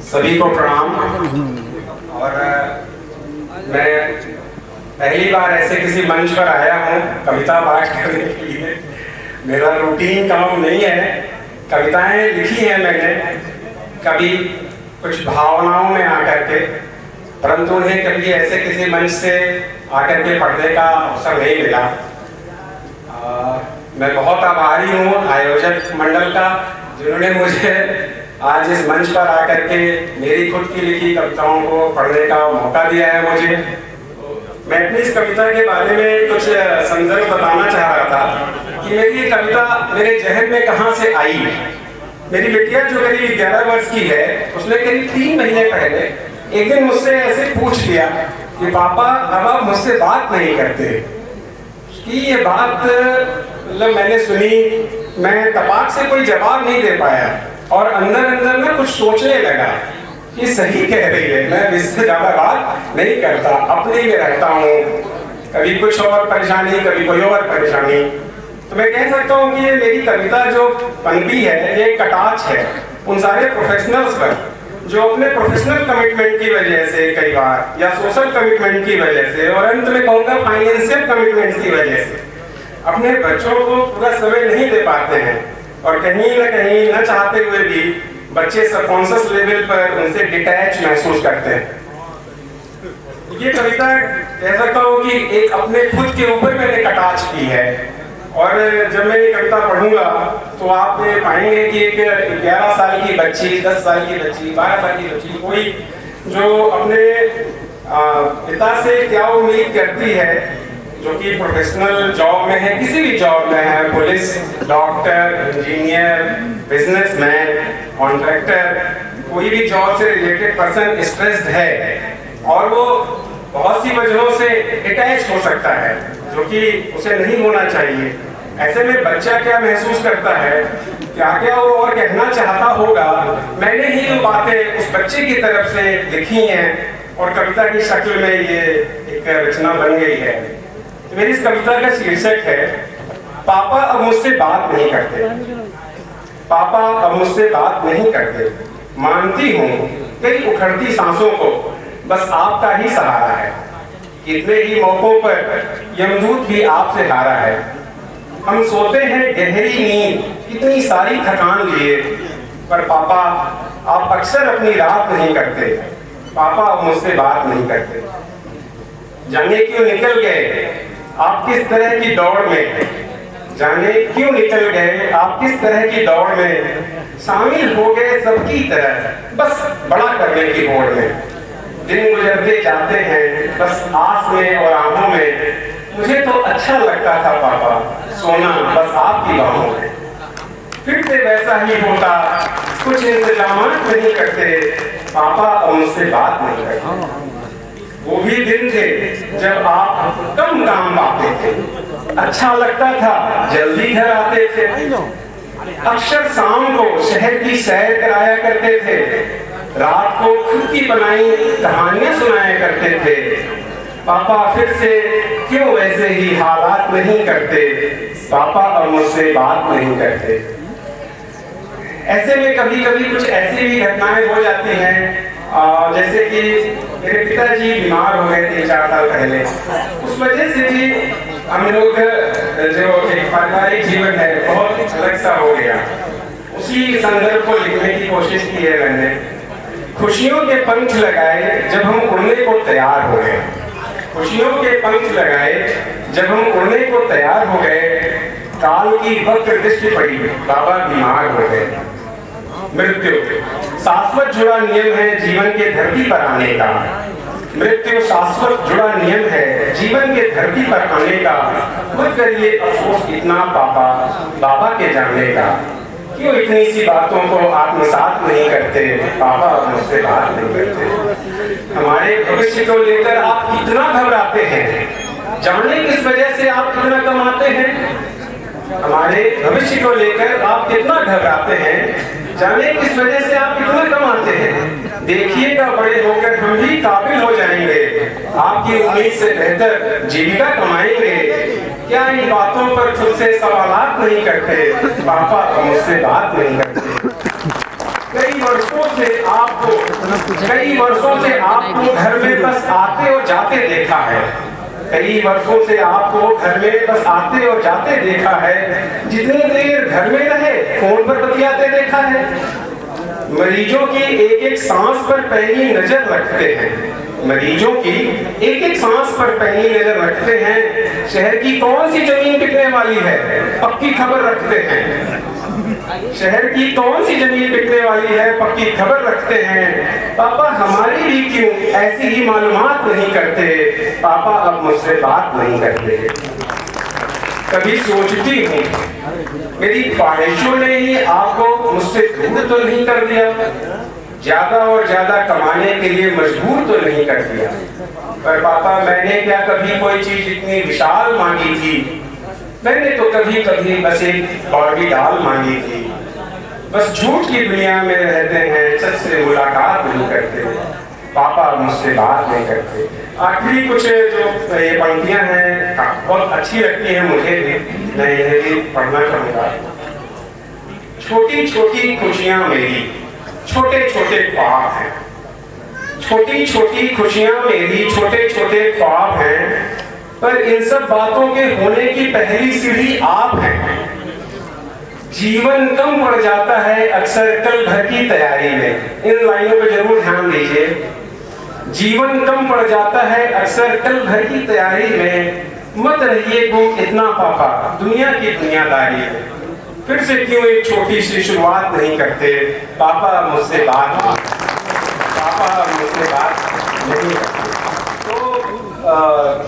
सभी को प्रणाम। और मैं पहली बार ऐसे किसी मंच पर आया हूँ कविता पाठ करने के लिए। मेरा रूटीन काम नहीं है। कविताएं लिखी हैं मैंने कभी कुछ भावनाओं में आकर के, परंतु उन्हें कभी ऐसे किसी मंच से आकर के पढ़ने का अवसर नहीं मिला। मैं बहुत आभारी हूँ आयोजक मंडल का, जिन्होंने मुझे आज इस मंच पर आकर के मेरी खुद की लिखी कविताओं को पढ़ने का मौका दिया है मुझे। मैं अपनी इस कविता के बारे में कुछ संदर्भ बताना चाह रहा था कि मेरी ये कविता मेरे जहन में कहाँ से आई। मेरी बिटिया जो करीब 11 वर्ष की है, उसने करीब 3 महीने पहले एक दिन मुझसे ऐसे पूछ लिया कि पापा अब आप मुझसे बात नहीं करते। कि ये बात मतलब मैंने सुनी, मैं तपाक से कोई जवाब नहीं दे पाया और अंदर अंदर में कुछ सोचने लगा कि सही कह रही है, मैं इससे ज्यादा बात नहीं करता, अपने में रहता हूँ, कभी कुछ और परेशानी कभी कोई और परेशानी। तो मैं कह सकता हूँ कि ये मेरी कविता जो पनपी है ये कटाक्ष है उन सारे प्रोफेशनल्स पर जो अपने प्रोफेशनल कमिटमेंट की वजह से कई बार या सोशल कमिटमेंट की वजह से और अंत में कहूँगा फाइनेंशियल कमिटमेंट की वजह से अपने बच्चों को पूरा समय नहीं दे पाते हैं और कहीं न कहीं न चाहते हुए भी बच्चे सबकॉन्शियस लेवल पर उनसे डिटैच महसूस करते हैं। ये कविता कह सकता हूँ कि एक अपने खुद के ऊपर मैंने कटाक्ष की है। और जब मैं ये कविता पढ़ूंगा तो आप पाएंगे कि एक 11 साल की बच्ची, 10 साल की बच्ची, 12 साल की बच्ची, कोई जो अपने पिता से क्या उम्मीद करती है, जो कि प्रोफेशनल जॉब में है, किसी भी जॉब में है, police, doctor, engineer, businessman, contractor, कोई भी जॉब से रिलेटेड पर्सन स्ट्रेस्ड है और वो बहुत सी वजहों से अटैच हो सकता है जो कि उसे नहीं होना चाहिए। ऐसे में बच्चा क्या महसूस करता है, क्या क्या वो और कहना चाहता होगा, मैंने ही वो बातें उस बच्चे की तरफ से लिखी हैं और कविता की शक्ल में ये एक रचना बन गई है। तो मेरी इस कविता का शीर्षक है पापा अब मुझसे बात नहीं करते। पापा अब मुझसे बात नहीं करते, मानती हूँ कई उखड़ती सांसों को बस आपका ही सहारा है। कितने ही मौकों पर यमदूत भी आपसे हारा है। हम सोते हैं गहरी नींद कितनी सारी थकान लिए, पर पापा आप अक्सर अपनी रात नहीं करते। पापा अब मुझसे बात नहीं करते। जाने क्यों निकल गए आप किस तरह की दौड़ में, जाने क्यों निकल गए आप किस तरह की दौड़ में, शामिल हो गए सबकी तरह बस बड़ा करने की होड़ में। दिन गुजरते जाते हैं बस आस में और आंखों में, मुझे तो अच्छा लगता था पापा सोना बस आपकी बाहों में। फिर से वैसा ही होता, कुछ इंतजाम नहीं करते, पापा अब मुझसे बात नहीं करते। वो भी दिन थे जब आप कम काम पाते थे, अच्छा लगता था जल्दी घर आते थे, अक्सर शाम को शहर की सैर कराया करते थे, रात को खुद की बनाई कहानियां सुनाया करते थे। पापा फिर से क्यों वैसे ही हालात नहीं करते, पापा अब मुझसे बात नहीं करते। ऐसे में कभी कभी कुछ ऐसी भी घटनाएं हो जाती हैं, जैसे कि मेरे पिताजी बीमार हो गए 3-4 साल पहले। उस वजह से भी हम लोग जो एक पारिवारिक जीवन है बहुत अलग सा हो गया। उसी संदर्भ को लिखने की कोशिश की है मैंने। खुशियों के पंख लगाए जब हम उड़ने को तैयार हो गए, खुशियों के पंख लगाए जब हम उड़ने को तैयार हो गए, काल की वक्र दृष्टि पड़ी बाबा बीमार हो गए। मृत्यु शाश्वत जुड़ा नियम है जीवन के धरती पर आने का, मृत्यु शाश्वत जुड़ा नियम है जीवन के धरती पर आने का। मत करिए अफसोस इतना पापा बाबा के जाने का, क्यों इतनी सी बातों को आत्मसात नहीं करते, पापा मुझसे बात नहीं करते। हमारे भविष्य को लेकर आप कितना घबराते हैं, जाने किस वजह से आप कितना कमाते हैं। हमारे भविष्य को लेकर आप कितना घबराते हैं, जाने किस वजह से आप कितना कमाते हैं। देखिएगा बड़े होकर हम भी काबिल हो जाएंगे, आपकी उम्मीद से बेहतर जीविका कमाएंगे। क्या इन बातों पर खुद से सवालात नहीं करते, पापा मुझसे बात नहीं करते। कई वर्षों से आपको घर में बस आते और जाते देखा है। कई वर्षों से आपको घर में बस आते और जाते देखा है। जितनी देर घर में रहे फोन पर बतियाते देखा है। मरीजों की एक एक सांस पर पैनी नजर रखते हैं। मरीजों की एक एक सांस पर पैनी नजर रखते हैं। शहर की कौन सी जमीन बिकने वाली है पक्की खबर रखते हैं। शहर की कौन सी जमीन बिकने वाली है पक्की खबर रखते हैं। पापा हमारी भी क्यों ऐसी ही मालूमात नहीं करते। पापा अब मुझसे बात नहीं करते। कभी सोचती हूँ मेरी ख्वाहिशों ने ही आपको मुझसे दूर तो नहीं कर दिया। ज्यादा और ज्यादा कमाने के लिए मजबूर तो नहीं कर दिया। पर पापा मैंने क्या कभी कोई चीज इतनी विशाल मांगी थी। मैंने तो कभी कभी बस एक बार्बी डॉल मांगी थी। बस झूठ की दुनिया में रहते हैं सच से मुलाकात नहीं करते। पापा मुझसे बात नहीं करते। आखिरी कुछ जो ये पंक्तियां हैं बहुत अच्छी लगती हैं मुझे भी। मैं इन्हें भी पढ़ना चाहूंगा। छोटी छोटी खुशियां मेरी छोटे छोटे ख्वाब हैं। छोटी छोटी खुशियां मेरी छोटे छोटे ख्वाब हैं। पर इन सब बातों के होने की पहली सीढ़ी आप हैं। जीवन कम पड़ जाता है अक्सर कल भर की तैयारी में। इन लाइनों पे जरूर ध्यान दीजिए। जीवन कम पड़ जाता है अक्सर कल भर की तैयारी में। मत रहिए गुम इतना पापा दुनिया की दुनियादारी में। फिर से क्यों एक छोटी सी शुरुआत नहीं करते। पापा मुझसे बात नहीं करते। तो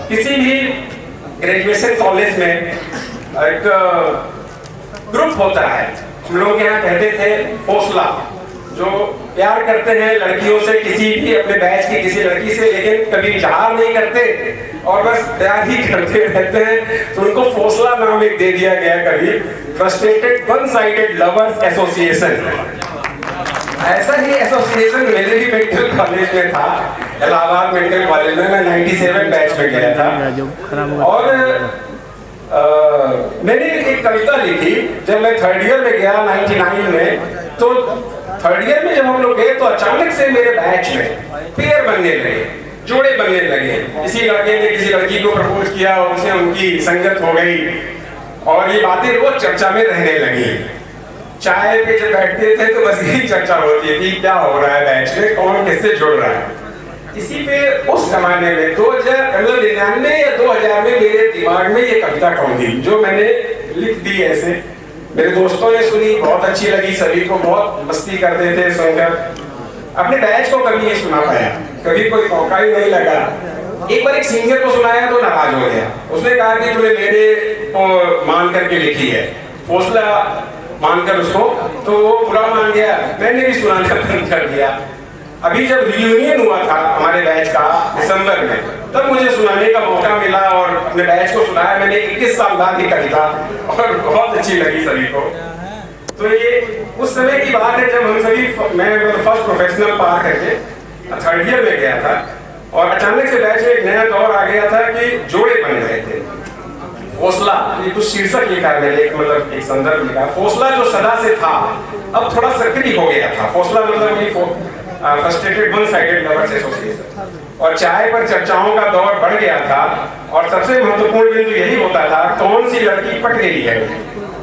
किसी भी ग्रेजुएशन कॉलेज में एक ग्रुप होता है। हम लोग यहाँ कहते थे हौसला। जो प्यार करते हैं लड़कियों से किसी भी अपने बैच की किसी लड़की से लेकिन कभी इजहार नहीं करते और बस प्यार ही करते रहते हैं। तो उनको हौसला नाम एक दे दिया गया कभी। Frustrated one sided lovers association. ऐसा ही एसोसिएशन मेरे भी मेडिकल कॉलेज में था। इलाहाबाद मेडिकल कॉलेज में मैं 97 बैच में गया था। और मैंने एक कविता लिखी जब मैं थर्ड ईयर में गया 99 में। तो थर्ड ईयर में जब हम लोग गए तो अचानक से मेरे बैच में पेयर बनने लगे, जोड़े बनने लगे। किसी लड़के ने किसी लड़की को प्रपोज किया और उनसे उनकी संगत हो गई और ये बातें रोज चर्चा में रहने लगी। चाय पे जब बैठते थे तो बस यही चर्चा होती थी क्या हो रहा है बैच में, कौन किससे जुड़ रहा है। इसी पे उस जमाने में 1999 या 2000 में मेरे दिमाग में ये कविता कौन थी जो मैंने लिख दी ऐसे। मेरे दोस्तों ने सुनी, बहुत अच्छी लगी, सभी को बहुत मस्ती करते थे सुनकर। अपने बैच को कभी नहीं सुना पाया, कभी कोई मौका ही नहीं लगा। एक बार एक सिंगर को सुनाया तो नाराज हो गया। उसने कहा कि तूने मेरे को मान करके लिखी है, हौसला मानकर उसको, तो वो बुरा मान गया। मैंने भी सुनाना बंद कर दिया। अभी जब रियूनियन हुआ था हमारे बैच का दिसंबर में, तब मुझे सुनाने का मौका मिला और अपने बैच को सुनाया मैंने 21 साल बाद की कविता और बहुत अच्छी लगी सभी को। तो ये उस समय की बात है जब हम सभी, मैं फर्स्ट प्रोफेशनल पार करके थर्ड ईयर में गया था और अचानक से बैच में एक नया दौर आ गया था कि जोड़े बन रहे थे। हौसला, ये कुछ शीर्षक लिखा है मैंने, मतलब एक संदर्भ लिखा। हौसला जो सदा से था अब थोड़ा सक्रिय हो गया था। हौसला मतलब frustrated one sided lovers association. और चाय पर चर्चाओं का दौर बढ़ गया था और सबसे महत्वपूर्ण बिंदु यही होता था कौन सी लड़की पट रही है,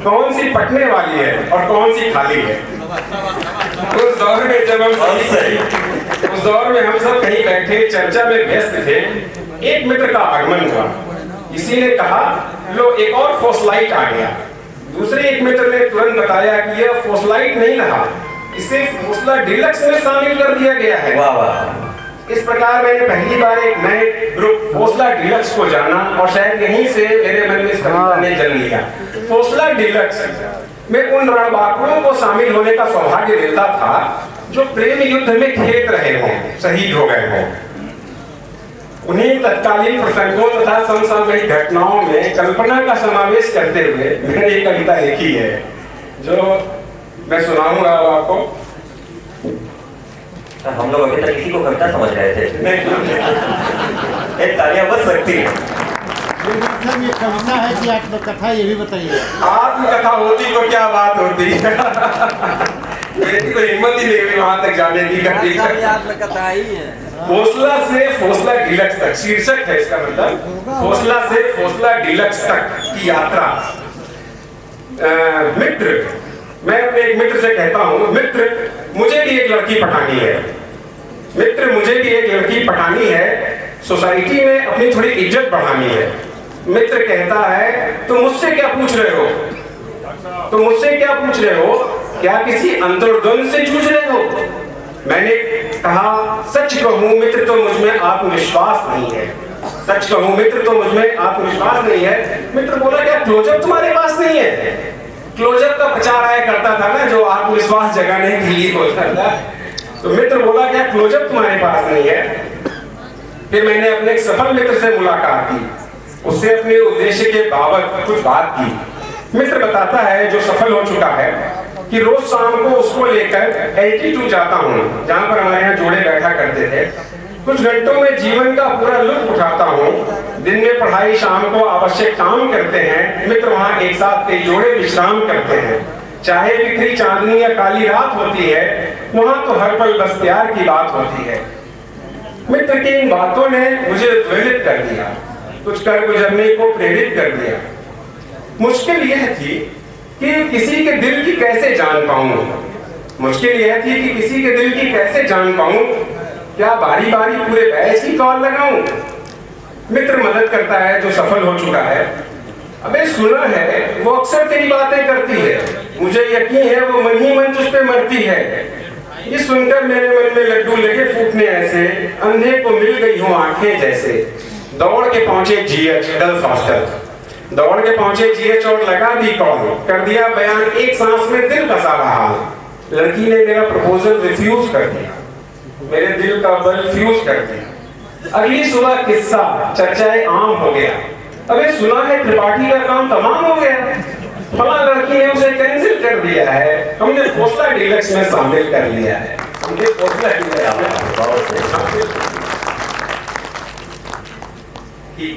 कौन सी पटने वाली है और कौन सी खाली है। उस दौर में जब हम सब कहीं बैठे चर्चा में व्यस्त थे, एक मित्र का आगमन हुआ। किसी ने कहा लो एक और फोसलाइट आ गया। दूसरे एक मित्र ने तुरंत बताया कि यह फोसलाइट नहीं रहा, इसे हौसला डिलक्स में शामिल कर दिया गया है। वाह वाह। इस प्रकार मैंने पहली बार एक नए ग्रुप हौसला डिलक्स को जाना और शायद यहीं से मेरे मन में इस कविता ने जन्म लिया। हौसला डिलक्स में उन रणबांकुरों को शामिल होने का सौभाग्य मिलता था जो प्रेम युद्ध में खेत रहे हों, शहीद हो गए हों। उन्हीं तत्कालीन प्रसंगों तथा समसामयिक घटनाओं में कल्पना का समावेश करते हुए मैंने ये कविता लिखी है जो मैं सुनाऊंगा आपको। हम लोग अभी तक किसी को कविता समझ रहे थे। एक तालियां बज सकती है। ये कविता है कि आत्मकथा, ये भी बताइए। आत्मकथा होती तो क्या बात होती। मेरी तो हिम्मत ही नहीं हुई वहां तक जाने की। फोसला से फोसला डिलक्स तक शीर्षक है इसका, मतलब फोसला से फोसला डिलक्स तक की यात्रा। मित्र, मैं अपने एक मित्र से कहता हूँ, मित्र मुझे भी एक लड़की पटानी है, मित्र मुझे भी एक लड़की पटानी है, सोसाइटी में अपनी थोड़ी इज्जत बढ़ानी है। मित्र कहता है तुम मुझसे क्या पूछ रहे हो, तुम मुझसे क्या पूछ रहे हो, क्या किसी अंतर्द्वंद से जूझ रहे हो? मैंने कहा सच कहूं मित्र तो मुझमें आत्मविश्वास नहीं है, सच कहूं मित्र तो मुझमें आत्मविश्वास नहीं है। मित्र बोला क्या क्लोजअप तुम्हारे पास नहीं है? क्लोजअप का प्रचार आया करता था ना, जो आत्मविश्वास जगाने के लिए होता था। तो मित्र बोला क्या क्लोजअप तुम्हारे पास नहीं है? फिर मैंने अपने एक सफल मित्र से मुलाकात की, उससे अपने उद्देश्य के बाबत कुछ बात की। मित्र बताता है जो सफल हो चुका है कि रोज शाम को उसको लेकर 82 जाता हूँ, जहाँ पर हमारे यहाँ जोड़े बैठा करते थे। कुछ घंटों में जीवन का पूरा लुत्फ उठाता हूँ। दिन में पढ़ाई, शाम को आवश्यक काम करते हैं। मित्र वहाँ एक साथ कई जोड़े विश्राम करते हैं। चाहे बिखरी चांदनी या काली रात होती है, वहाँ तो हर पल बस प्यार की बात होती है। मित्र की इन बातों ने मुझे उद्वेलित कर दिया, कुछ कर गुजरने को प्रेरित कर दिया। मुश्किल यह थी कि किसी के दिल की कैसे जान पाऊं, मुश्किल यह थी कि किसी के दिल की कैसे जान पाऊं, क्या बारी बारी पूरे बैच की कॉल लगाऊं? मित्र मदद करता है जो सफल हो चुका है। अबे सुना है वो अक्सर तेरी बातें करती है, मुझे यकीन है वो मन ही मन तुझ पे मरती है। ये सुनकर मेरे मन में लड्डू लगे फूटने ऐसे, अंधे को मिल गई हूँ आंखें जैसे। दौड़ के पहुंचे जीएच गर्ल्स हॉस्टल, दौड़ के पहुंचे जीएच और लगा दी कॉल, कर दिया बयान एक सांस में दिल का सारा हाल। लड़की ने मेरा प्रपोजल रिफ्यूज कर दिया, मेरे दिल का बल फ्यूज कर दिया। अगली सुबह किस्सा चर्चाएं आम हो गया। अबे सुना है त्रिपाठी का काम तमाम हो गया, फला लड़की ने उसे कैंसिल कर दिया है, हमने फोसला डिलक्स में शामिल कर लिया है। हमने फोसला डिलक्स में